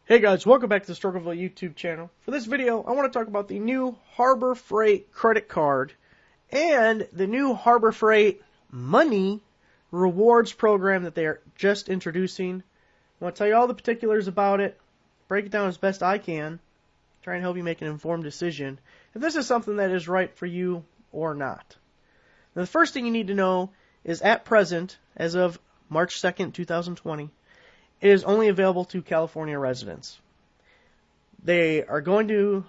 Hey guys, welcome back to the S Perryville YouTube channel. For this video, I want to talk about the new Harbor Freight credit card and the new Harbor Freight money rewards program that they are just introducing. I want to tell you all the particulars about it, break it down as best I can, try and help you make an informed decision if this is something that is right for you or not. Now, the first thing you need to know is at present, as of March 2nd, 2020, it is only available to California residents. They are going to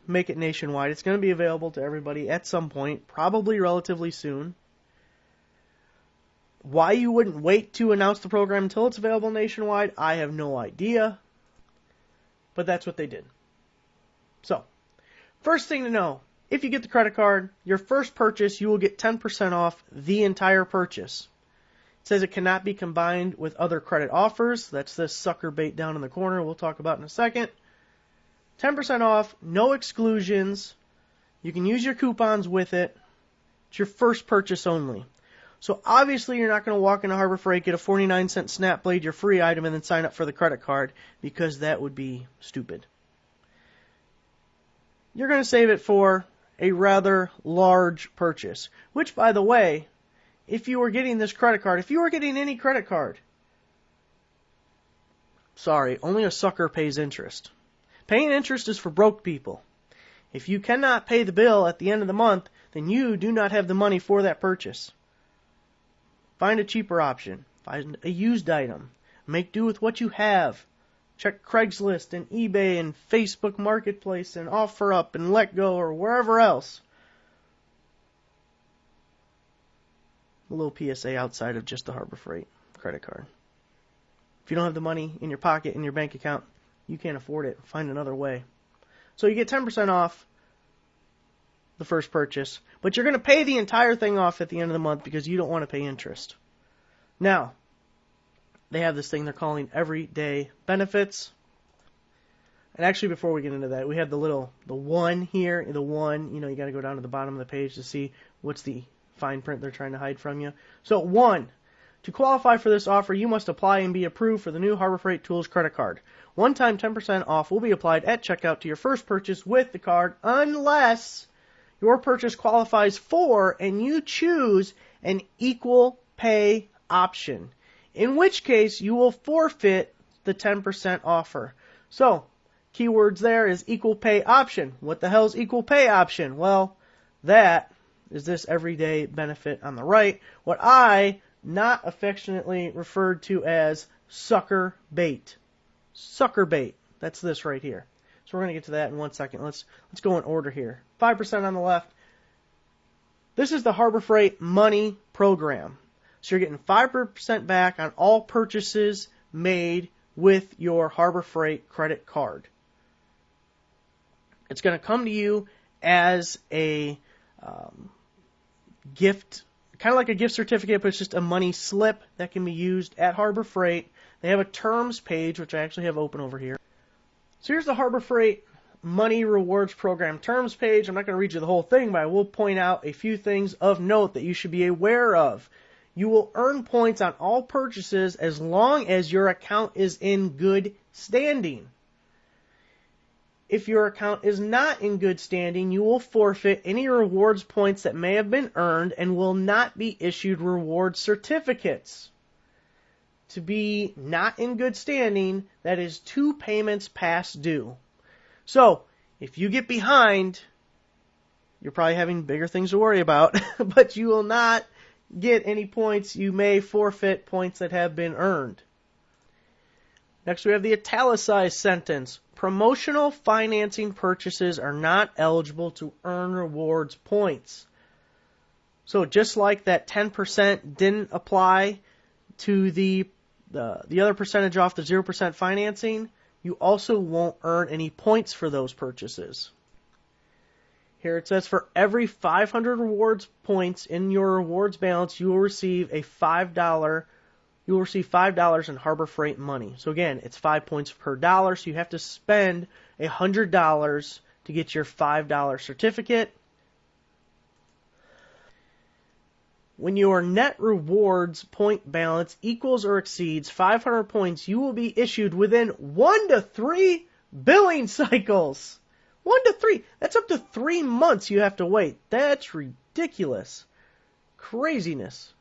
make it nationwide. It's going to be available to everybody at some point, probably relatively soon. Why you wouldn't wait to announce the program until it's available nationwide, I have no idea. But that's what they did. So, first thing to know, if you get the credit card, your first purchase, you will get 10% off the entire purchase. It says it cannot be combined with other credit offers. That's this sucker bait down in the corner we'll talk about in a second. 10% off, no exclusions. You can use your coupons with it. It's your first purchase only. So obviously you're not going to walk into Harbor Freight, get a 49-cent snap blade, your free item, and then sign up for the credit card, because that would be stupid. You're going to save it for a rather large purchase, which, by the way, if you were getting this credit card, if you were getting any credit card, sorry, only a sucker pays interest. Paying interest is for broke people. If you cannot pay the bill at the end of the month, then you do not have the money for that purchase. Find a cheaper option. Find a used item. Make do with what you have. Check Craigslist and eBay and Facebook Marketplace and OfferUp and LetGo or wherever else. A little PSA outside of just the Harbor Freight credit card. If you don't have the money in your pocket, in your bank account, you can't afford it. Find another way. So you get 10% off the first purchase, but you're going to pay the entire thing off at the end of the month because you don't want to pay interest. Now, they have this thing they're calling everyday benefits. And actually, before we get into that, we have the one here, the one, you got to go down to the bottom of the page to see what's the fine print they're trying to hide from you. So, 1, to qualify for this offer, you must apply and be approved for the new Harbor Freight Tools credit card. One-time 10% off will be applied at checkout to your first purchase with the card unless your purchase qualifies for and you choose an equal pay option, in which case you will forfeit the 10% offer. So, keywords there is equal pay option. What the hell is equal pay option? Well, that is this everyday benefit on the right, what I not affectionately referred to as sucker bait. Sucker bait. That's this right here. So we're going to get to that in 1 second. Let's go in order here. 5% on the left. This is the Harbor Freight money program. So you're getting 5% back on all purchases made with your Harbor Freight credit card. It's going to come to you as a gift, kind of like a gift certificate, but it's just a money slip that can be used at Harbor Freight. They have a terms page, which I actually have open over here. So here's the Harbor Freight money rewards program terms page. I'm not going to read you the whole thing, but I will point out a few things of note that you should be aware of. You will earn points on all purchases as long as your account is in good standing. If your account is not in good standing, you will forfeit any rewards points that may have been earned and will not be issued reward certificates. To be not in good standing, that is 2 payments past due. So, if you get behind, you're probably having bigger things to worry about, but you will not get any points. You may forfeit points that have been earned. Next, we have the italicized sentence. Promotional financing purchases are not eligible to earn rewards points. So just like that 10% didn't apply to the other percentage off the 0% financing, you also won't earn any points for those purchases. Here it says for every 500 rewards points in your rewards balance, you will receive $5 in Harbor Freight money. So again, it's 5 points per dollar, so you have to spend $100 to get your $5 certificate. When your net rewards point balance equals or exceeds 500 points, you will be issued within 1 to 3 billing cycles. 1 to 3. That's up to 3 months you have to wait. That's ridiculous. Craziness.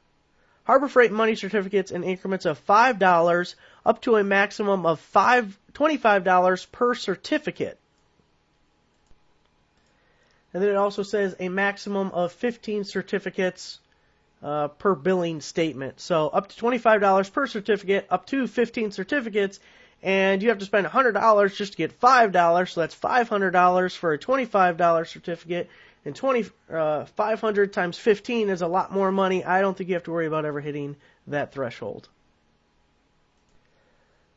Harbor Freight money certificates in increments of $5 up to a maximum of $25 per certificate. And then it also says a maximum of 15 certificates per billing statement. So up to $25 per certificate, up to 15 certificates, and you have to spend $100 just to get $5. So that's $500 for a $25 certificate, and 500 times 15 is a lot more money. I don't think you have to worry about ever hitting that threshold.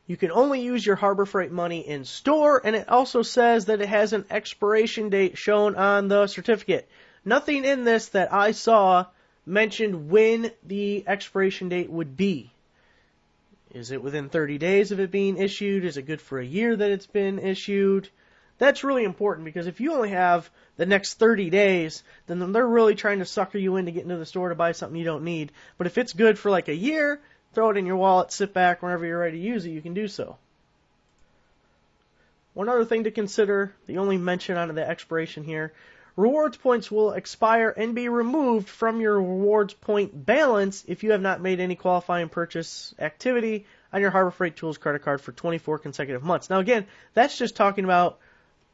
You can only use your Harbor Freight money in store, and it also says that it has an expiration date shown on the certificate. Nothing in this that I saw mentioned when the expiration date would be. Is it within 30 days of it being issued? Is it good for a year that it's been issued? That's really important, because if you only have the next 30 days, then they're really trying to sucker you in to get into the store to buy something you don't need. But if it's good for like a year, throw it in your wallet, sit back, whenever you're ready to use it, you can do so. One other thing to consider, the only mention on the expiration here, rewards points will expire and be removed from your rewards point balance if you have not made any qualifying purchase activity on your Harbor Freight Tools credit card for 24 consecutive months. Now again, that's just talking about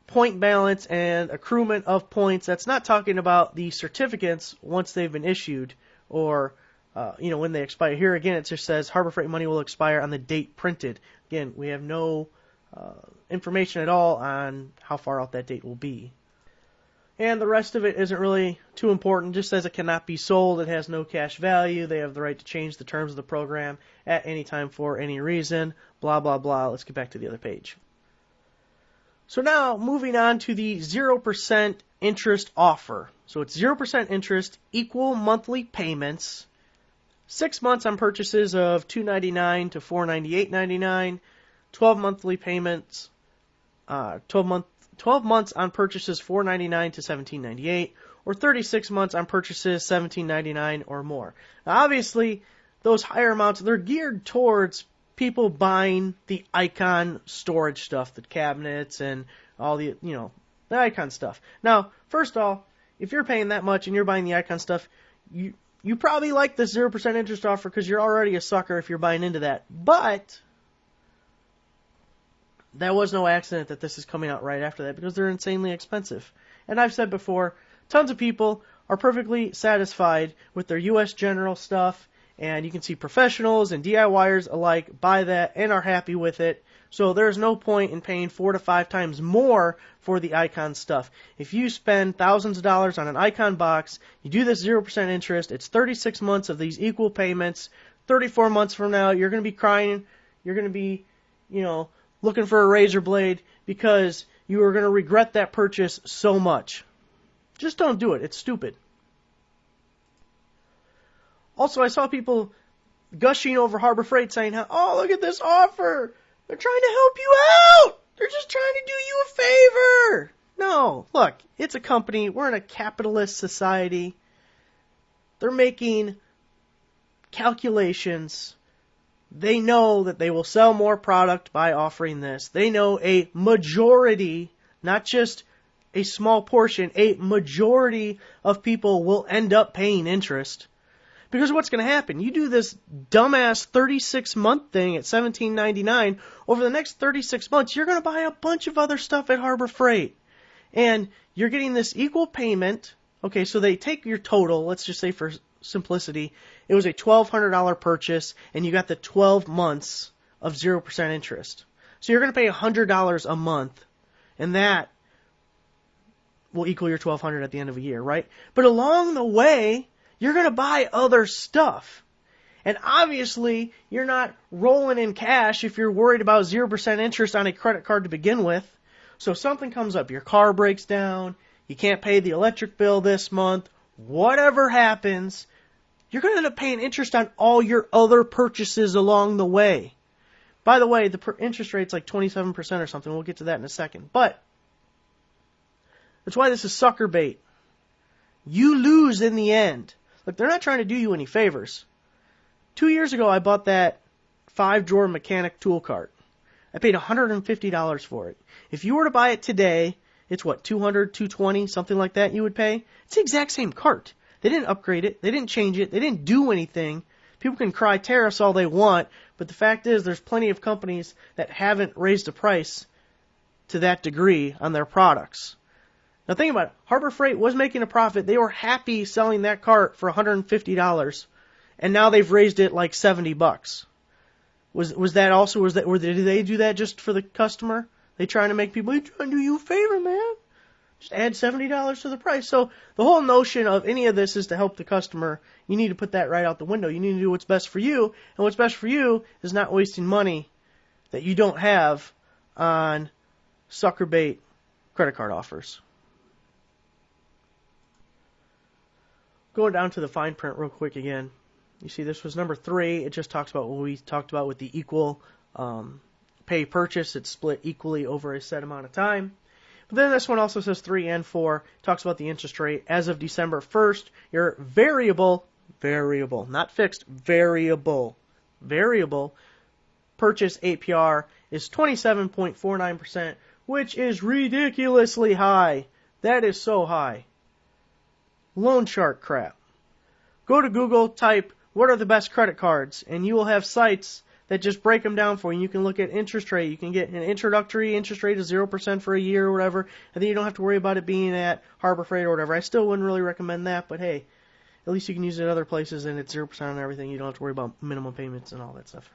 point balance and accruement of points. That's not talking about the certificates once they've been issued or when they expire. Here again, it just says Harbor Freight money will expire on the date printed. Again, we have no information at all on how far out that date will be. And the rest of it isn't really too important. It just says it cannot be sold. It has no cash value. They have the right to change the terms of the program at any time for any reason. Blah, blah, blah. Let's get back to the other page. So now, moving on to the 0% interest offer. So it's 0% interest, equal monthly payments, 6 months on purchases of $2.99 to $498.99, 12 monthly payments, 12 months on purchases $4.99 to $17.98, or 36 months on purchases $17.99 or more. Now, obviously, those higher amounts, they're geared towards people buying the Icon storage stuff, the cabinets and all the, the Icon stuff. Now, first of all, if you're paying that much and you're buying the Icon stuff, you probably like this 0% interest offer because you're already a sucker if you're buying into that. But that was no accident that this is coming out right after that, because they're insanely expensive. And I've said before, tons of people are perfectly satisfied with their U.S. General stuff, and you can see professionals and DIYers alike buy that and are happy with it. So there's no point in paying 4 to 5 times more for the Icon stuff. If you spend thousands of dollars on an Icon box, you do this 0% interest, it's 36 months of these equal payments. 34 months from now, you're going to be crying. You're going to be, looking for a razor blade because you are going to regret that purchase so much. Just don't do it. It's stupid. Also, I saw people gushing over Harbor Freight saying, oh, look at this offer. They're trying to help you out. They're just trying to do you a favor. No, look, it's a company. We're in a capitalist society. They're making calculations. They know that they will sell more product by offering this. They know a majority, not just a small portion, a majority of people will end up paying interest. Because what's going to happen? You do this dumbass 36-month thing at $17.99. Over the next 36 months, you're going to buy a bunch of other stuff at Harbor Freight. And you're getting this equal payment. Okay, so they take your total, let's just say for simplicity, it was a $1,200 purchase, and you got the 12 months of 0% interest. So you're going to pay $100 a month, and that will equal your $1,200 at the end of a year, right? But along the way, you're going to buy other stuff. And obviously, you're not rolling in cash if you're worried about 0% interest on a credit card to begin with. So something comes up, your car breaks down, you can't pay the electric bill this month, whatever happens, you're going to end up paying interest on all your other purchases along the way. By the way, the interest rate's like 27% or something. We'll get to that in a second. But that's why this is sucker bait. You lose in the end. Look, they're not trying to do you any favors. 2 years ago, I bought that 5-drawer mechanic tool cart. I paid $150 for it. If you were to buy it today, it's what, $200, $220, something like that you would pay? It's the exact same cart. They didn't upgrade it. They didn't change it. They didn't do anything. People can cry tariffs all they want, but the fact is there's plenty of companies that haven't raised the price to that degree on their products. Now think about it. Harbor Freight was making a profit. They were happy selling that cart for $150, and now they've raised it like $70. Was that also, or did they do that just for the customer? They trying to make people, trying to do you a favor, man. Just add $70 to the price. So the whole notion of any of this is to help the customer. You need to put that right out the window. You need to do what's best for you, and what's best for you is not wasting money that you don't have on sucker bait credit card offers. Going down to the fine print real quick again. You see this was number 3. It just talks about what we talked about with the equal pay purchase. It's split equally over a set amount of time. But then this one also says 3 and 4. Talks about the interest rate. As of December 1st, your variable, not fixed, variable purchase APR is 27.49%, which is ridiculously high. That is so high. Loan shark crap. Go to Google, type, what are the best credit cards? And you will have sites that just break them down for you. You can look at interest rate. You can get an introductory interest rate of 0% for a year or whatever, and then you don't have to worry about it being at Harbor Freight or whatever. I still wouldn't really recommend that, but hey, at least you can use it at other places, and it's 0% on everything. You don't have to worry about minimum payments and all that stuff.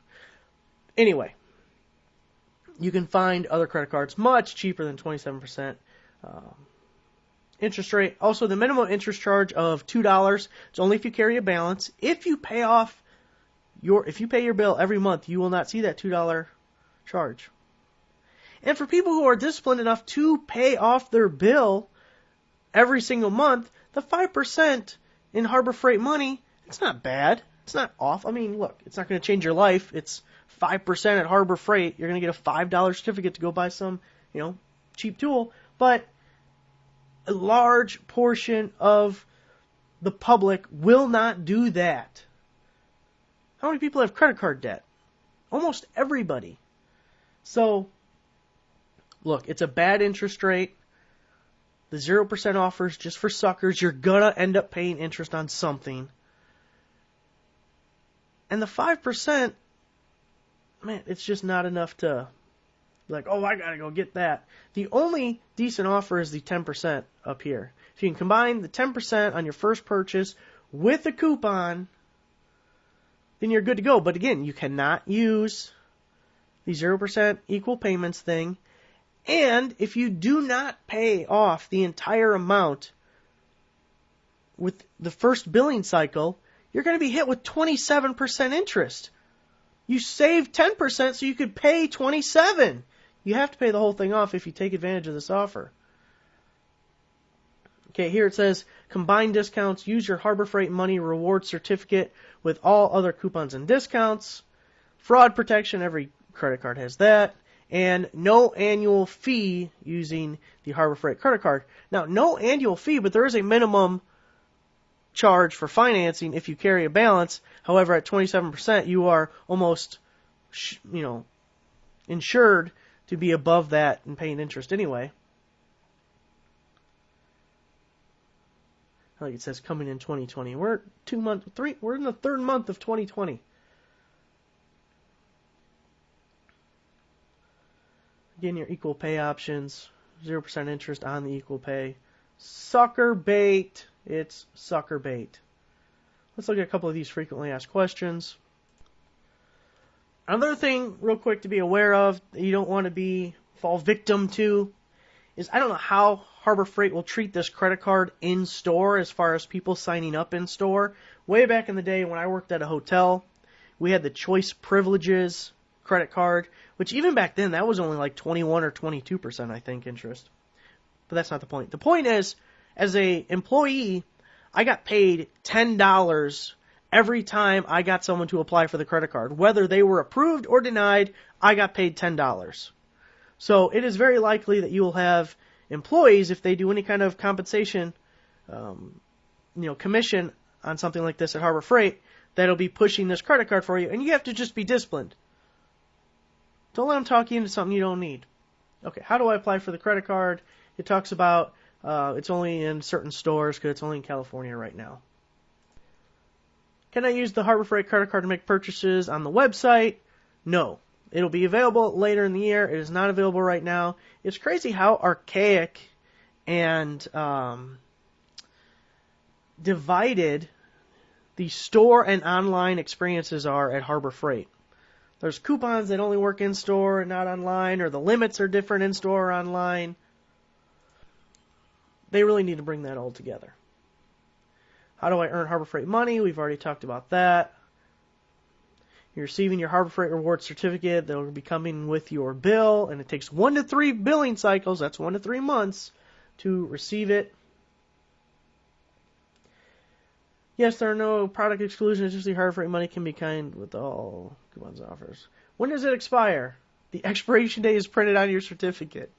Anyway, you can find other credit cards much cheaper than 27%. Interest rate. Also, the minimum interest charge of $2. It's only if you carry a balance. If you pay your bill every month, you will not see that $2 charge. And for people who are disciplined enough to pay off their bill every single month, the 5% in Harbor Freight money, it's not bad. It's not off. I mean, look, it's not going to change your life. It's 5% at Harbor Freight. You're going to get a $5 certificate to go buy some, cheap tool. But a large portion of the public will not do that. How many people have credit card debt? Almost everybody. So, look, it's a bad interest rate. The 0% offers just for suckers. You're going to end up paying interest on something. And the 5%, man, it's just not enough to like, oh, I got to go get that. The only decent offer is the 10% up here. If you can combine the 10% on your first purchase with a coupon, then you're good to go. But again, you cannot use the 0% equal payments thing. And if you do not pay off the entire amount with the first billing cycle, you're going to be hit with 27% interest. You saved 10% so you could pay 27%. You have to pay the whole thing off if you take advantage of this offer. Okay, here it says, combine discounts, use your Harbor Freight Money Reward Certificate with all other coupons and discounts. Fraud protection, every credit card has that. And no annual fee using the Harbor Freight credit card. Now, no annual fee, but there is a minimum charge for financing if you carry a balance. However, at 27%, you are almost, insured to be above that and paying interest anyway. Like it says, coming in 2020. We're we're in the 3rd month of 2020. Again, your equal pay options, 0% interest on the equal pay. Sucker bait. It's sucker bait. Let's look at a couple of these frequently asked questions. Another thing, real quick, to be aware of that you don't want to fall victim to is I don't know how Harbor Freight will treat this credit card in store as far as people signing up in store. Way back in the day when I worked at a hotel, we had the Choice Privileges credit card, which even back then that was only like 21 or 22%, I think, interest. But that's not the point. The point is, as a employee, I got paid $10 every time I got someone to apply for the credit card. Whether they were approved or denied, I got paid $10. So it is very likely that you will have employees, if they do any kind of compensation, commission on something like this at Harbor Freight that'll be pushing this credit card for you, and you have to just be disciplined. Don't let them talk you into something you don't need. Okay, how do I apply for the credit card? It talks about it's only in certain stores because it's only in California right now. Can I use the Harbor Freight credit card to make purchases on the website? No. It'll be available later in the year. It is not available right now. It's crazy how archaic and divided the store and online experiences are at Harbor Freight. There's coupons that only work in-store and not online, or the limits are different in-store or online. They really need to bring that all together. How do I earn Harbor Freight money? We've already talked about that. You're receiving your Harbor Freight Reward certificate. They'll be coming with your bill, and it takes 1 to 3 billing cycles, that's 1 to 3 months, to receive it. Yes, there are no product exclusions. Usually Harbor Freight money can be kind with all coupons and offers. When does it expire? The expiration date is printed on your certificate.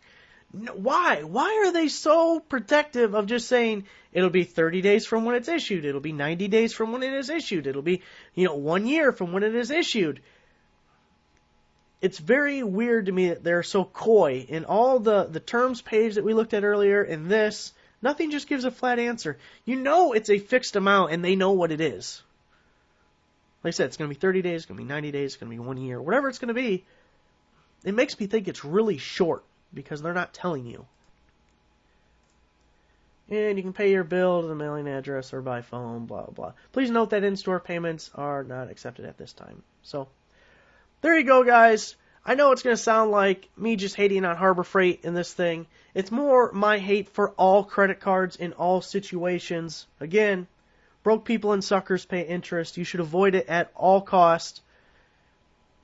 No, why? Why are they so protective of just saying it'll be 30 days from when it's issued? It'll be 90 days from when it is issued. It'll be, 1 year from when it is issued. It's very weird to me that they're so coy. In all the terms page that we looked at earlier, in this, nothing just gives a flat answer. You know it's a fixed amount, and they know what it is. Like I said, it's going to be 30 days, it's going to be 90 days, it's going to be 1 year, whatever it's going to be. It makes me think it's really short, because they're not telling you. And you can pay your bill to the mailing address or by phone, blah, blah, blah. Please note that in-store payments are not accepted at this time. So, there you go, guys. I know it's going to sound like me just hating on Harbor Freight in this thing. It's more my hate for all credit cards in all situations. Again, broke people and suckers pay interest. You should avoid it at all costs.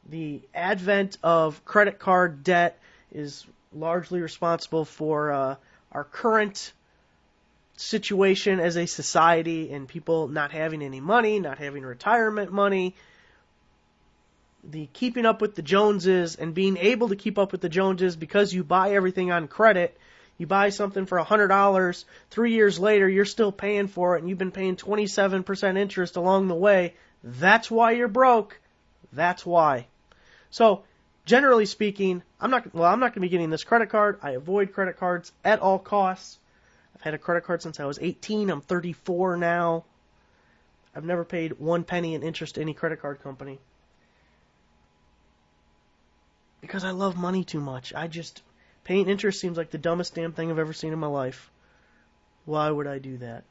The advent of credit card debt is largely responsible for our current situation as a society and people not having any money, not having retirement money. The keeping up with the Joneses and being able to keep up with the Joneses because you buy everything on credit. You buy something for $100, 3 years later you're still paying for it and you've been paying 27% interest along the way. That's why you're broke. That's why. So, generally speaking, I'm not going to be getting this credit card. I avoid credit cards at all costs. I've had a credit card since I was 18. I'm 34 now. I've never paid 1 penny in interest to any credit card company. Because I love money too much. Paying interest seems like the dumbest damn thing I've ever seen in my life. Why would I do that?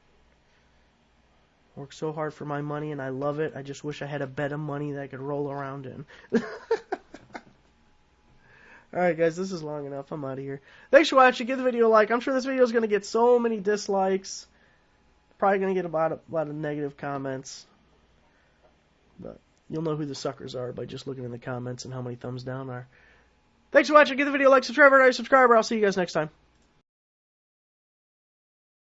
I work so hard for my money and I love it. I just wish I had a bed of money that I could roll around in. Alright guys, this is long enough. I'm out of here. Thanks for watching. Give the video a like. I'm sure this video is going to get so many dislikes. Probably going to get a lot of negative comments. But you'll know who the suckers are by just looking in the comments and how many thumbs down are. Thanks for watching. Give the video a like, subscribe, or subscriber. I'll see you guys next time.